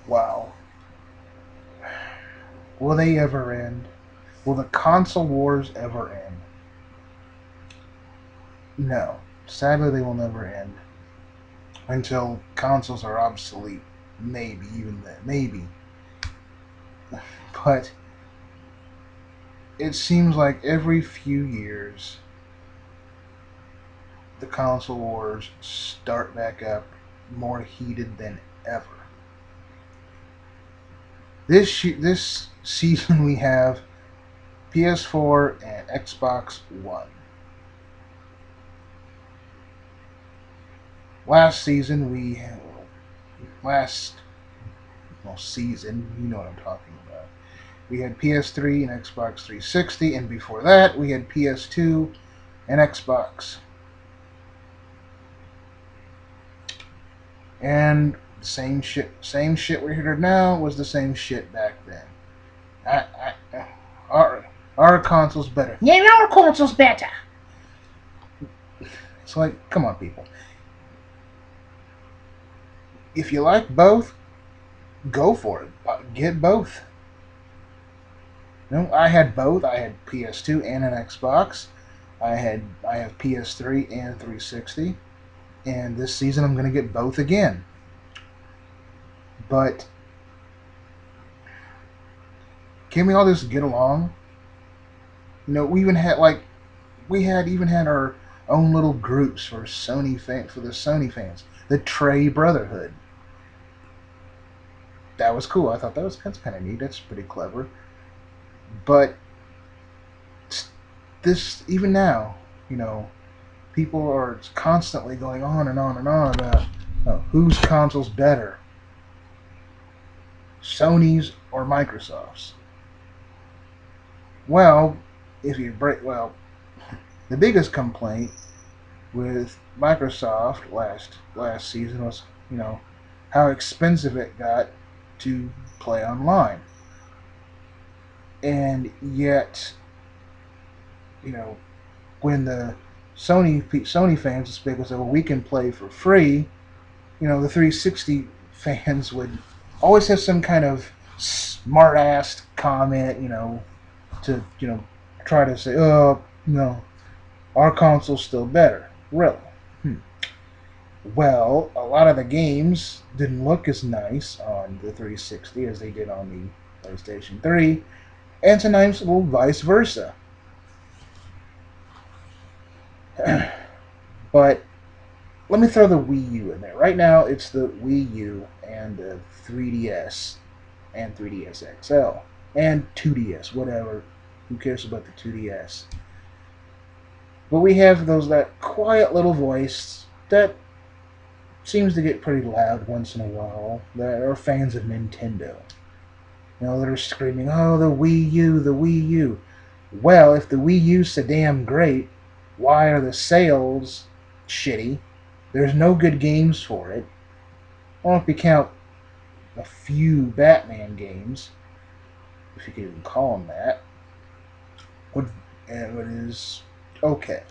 Wow. Will they ever end? Will the console wars ever end? No. Sadly, they will never end until consoles are obsolete. Maybe even then. Maybe. But it seems like every few years the console wars start back up more heated than ever. This season we have PS4 and Xbox One. Last season we last well season, you know what I'm talking about. We had PS3 and Xbox 360, and before that we had PS2 and Xbox. And same shit we're here now was the same shit back then. Our console's better. Yeah, our console's better. It's like, come on, people. If you like both, go for it. Get both. I had both. I had PS2 and an Xbox. I have PS3 and 360, and this season I'm going to get both again. But can we all just get along? We even had even had our own little groups for the Sony fans, the Trey Brotherhood. That was cool. I thought that's kind of neat. That's pretty clever. But this even now, you know, people are constantly going on and on and on about whose console's better, Sony's or Microsoft's. Well, the biggest complaint with Microsoft last season was, how expensive it got to play online. And yet, you know, when the Sony fans speak and say, "Well, we can play for free," the 360 fans would always have some kind of smart ass comment, to try to say, "Oh, no, our console's still better." Really? Well, a lot of the games didn't look as nice on the 360 as they did on the PlayStation 3, and sometimes a little vice versa. But let me throw the Wii U in there. Right now, it's the Wii U and the 3DS and 3DS XL and 2DS, whatever. Who cares about the 2DS? But we have that quiet little voice that seems to get pretty loud once in a while that are fans of Nintendo. That are screaming, "Oh, the Wii U, the Wii U." Well, if the Wii U's so damn great, why are the sales shitty? There's no good games for it. Well, if you count a few Batman games, if you could even call them that, it is okay.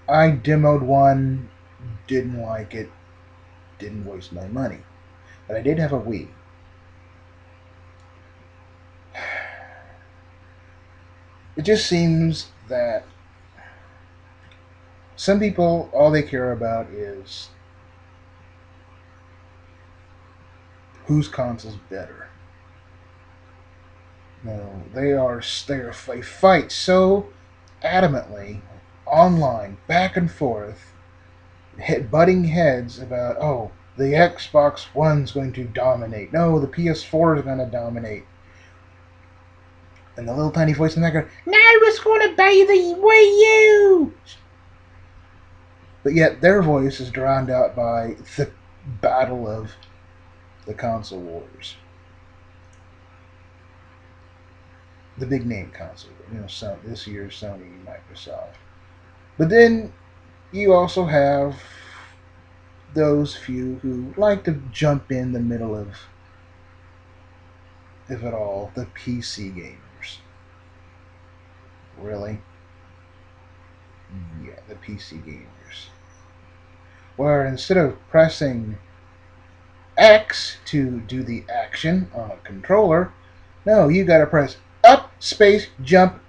I demoed one, didn't like it, didn't waste my money. But I did have a Wii. It just seems that some people, all they care about is whose console's better. No, they fight so adamantly online, back and forth, butting heads about, oh, the Xbox One's going to dominate. No, the PS4 is going to dominate. And the little tiny voice in the background, "No, it's going to be the Wii U." But yet their voice is drowned out by the battle of the console wars. The big name console, this year's Sony and Microsoft. But then you also have those few who like to jump in the middle of if at all, the PC gamers. Really? Yeah, the PC gamers. Where instead of pressing X to do the action on a controller. No, you gotta press up, space, jump,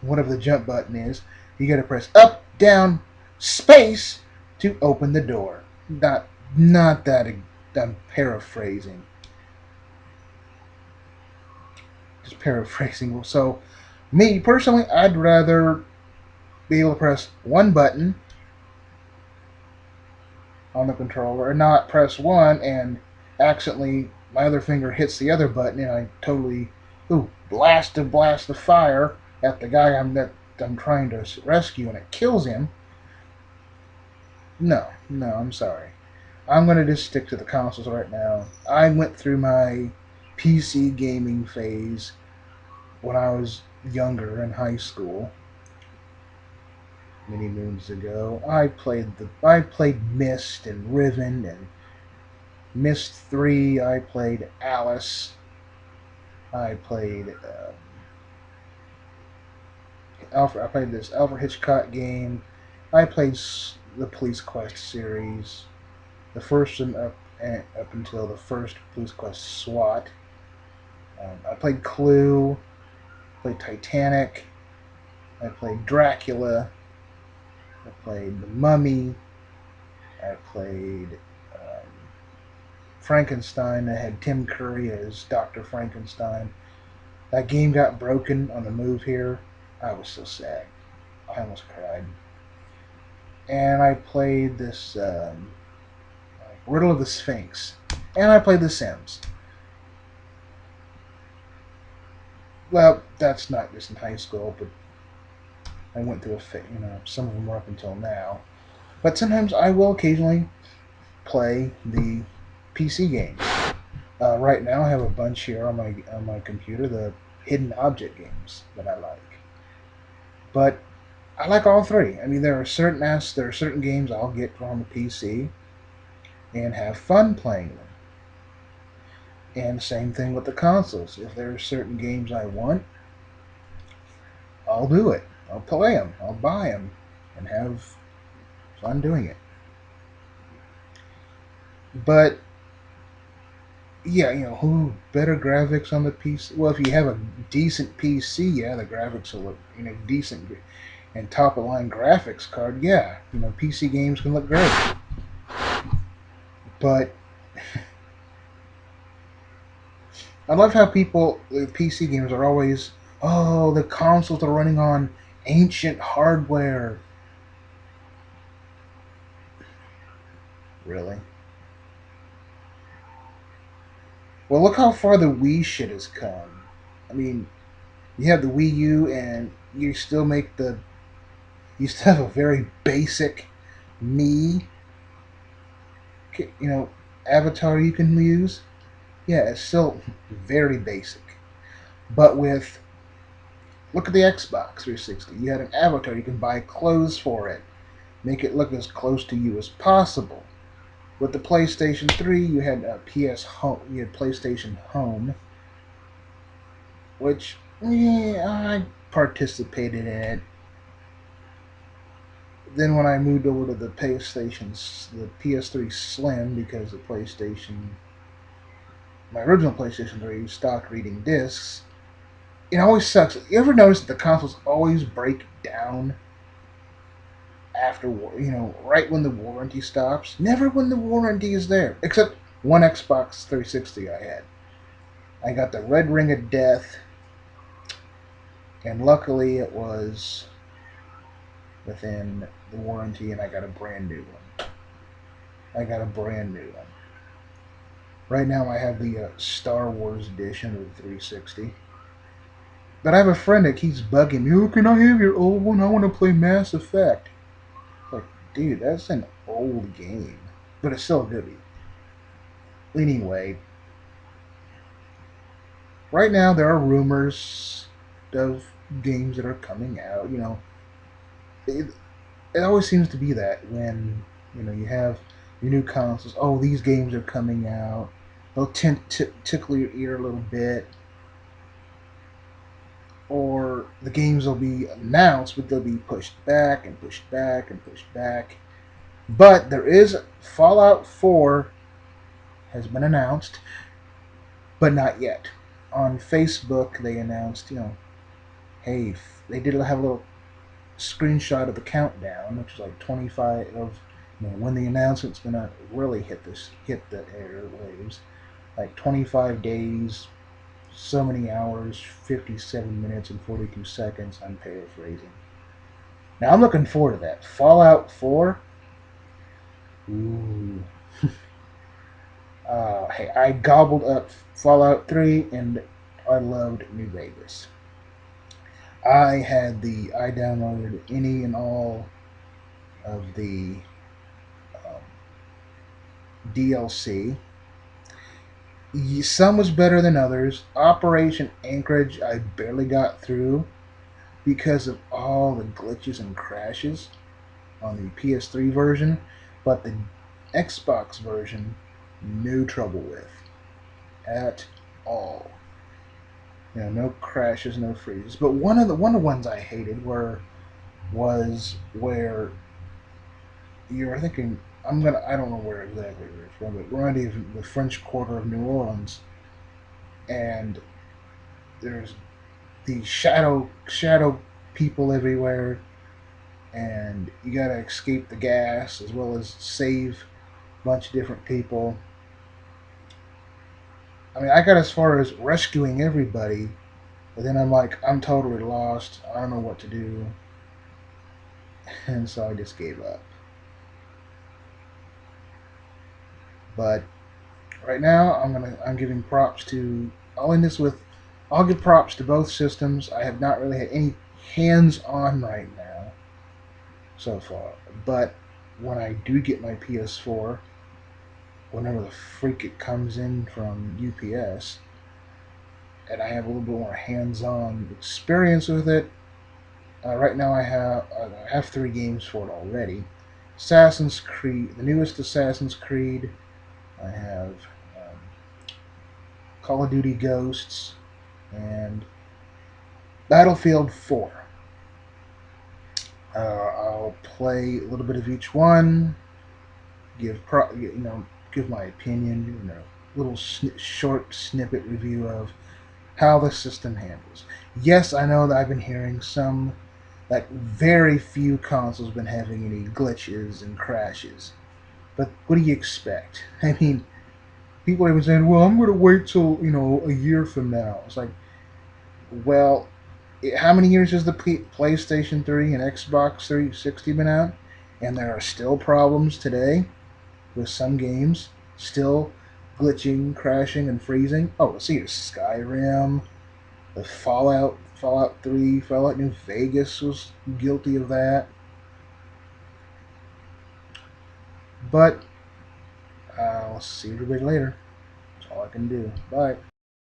whatever the jump button is. You gotta press up, down, space to open the door. Not that I'm paraphrasing. Just paraphrasing. So, me personally, I'd rather be able to press one button on the controller and not press one and accidentally my other finger hits the other button and I totally blast of fire at the guy I'm trying to rescue and it kills him. No, I'm sorry. I'm gonna just stick to the consoles right now. I went through my PC gaming phase when I was younger in high school, many moons ago. I played Myst and Riven and Myst 3. I played Alice. I played Alfred. I played this Alfred Hitchcock game. I played the Police Quest series, the first one up until the first Police Quest SWAT. I played Clue. Played Titanic. I played Dracula. I played The Mummy. I played Frankenstein. I had Tim Curry as Dr. Frankenstein. That game got broken on the move here. I was so sad. I almost cried. And I played this Riddle of the Sphinx. And I played The Sims. Well, that's not just in high school, but I went through some of them were up until now. But sometimes I will occasionally play the PC games. Right now, I have a bunch here on my computer, the hidden object games that I like. But I like all three. I mean, there are certain games I'll get on the PC and have fun playing them. And same thing with the consoles. If there are certain games I want, I'll do it. I'll play them. I'll buy them and have fun doing it. But yeah, who better graphics on the PC? Well, if you have a decent PC, yeah, the graphics will look decent, and top of line graphics card, yeah, PC games can look great. But I love how the PC gamers are always, oh, the consoles are running on ancient hardware. Really? Well, look how far the Wii shit has come. I mean, you have the Wii U, and you still have a very basic Mii, avatar you can use. Yeah, it's still very basic. But look at the Xbox 360. You had an avatar. You can buy clothes for it. Make it look as close to you as possible. With the PlayStation 3, you had You had PlayStation Home, which I participated in it. Then when I moved over to the PS3 Slim, because my original PlayStation 3 stopped reading discs. It always sucks. You ever notice that the consoles always break down after, right when the warranty stops? Never when the warranty is there. Except one Xbox 360 I had. I got the red ring of death, and luckily it was within the warranty, and I got a brand new one. Right now I have the Star Wars edition of the 360. But I have a friend that keeps bugging me, oh, can I have your old one? I want to play Mass Effect. Like, dude, that's an old game. But it's still a goodie. Anyway, right now there are rumors of games that are coming out. It always seems to be that when, you have your new consoles, oh, these games are coming out. They'll tickle your ear a little bit. Or the games will be announced, but they'll be pushed back and pushed back and pushed back. But there is Fallout 4 has been announced, but not yet. On Facebook, they announced, hey, they did have a little screenshot of the countdown, which is like 25 of when the announcement's gonna really hit the airwaves. Like 25 days, so many hours, 57 minutes and 42 seconds. I'm paraphrasing. Now I'm looking forward to that. Fallout 4. Ooh. Hey, I gobbled up Fallout 3 and I loved New Vegas. I downloaded any and all of the um, DLC. Some was better than others. Operation Anchorage I barely got through because of all the glitches and crashes on the PS3 version, but the Xbox version, no trouble with at all. No crashes, no freezes. But one of the ones I hated was where you're thinking I don't know where exactly it's from, but we're on the French Quarter of New Orleans, and there's these shadow people everywhere, and you gotta escape the gas as well as save a bunch of different people. I mean, I got as far as rescuing everybody, but then I'm totally lost. I don't know what to do, and so I just gave up. But right now, I'm giving props to. I'll end this with. I'll give props to both systems. I have not really had any hands-on right now so far, but when I do get my PS4, whenever the freak it comes in from UPS, and I have a little bit more hands-on experience with it. Right now, I have 3 games for it already. Assassin's Creed, the newest Assassin's Creed. I have um, Call of Duty Ghosts and Battlefield 4. I'll play a little bit of each one, give my opinion, little short snippet review of how the system handles. Yes, I know that I've been hearing some that very few consoles have been having any glitches and crashes. But what do you expect? I mean, people have been saying, "Well, I'm going to wait till a year from now." It's like, well, how many years has the PlayStation 3 and Xbox 360 been out? And there are still problems today with some games still glitching, crashing, and freezing. Oh, let's see, Skyrim, the Fallout 3, Fallout New Vegas was guilty of that. But I'll see everybody later. That's all I can do. Bye.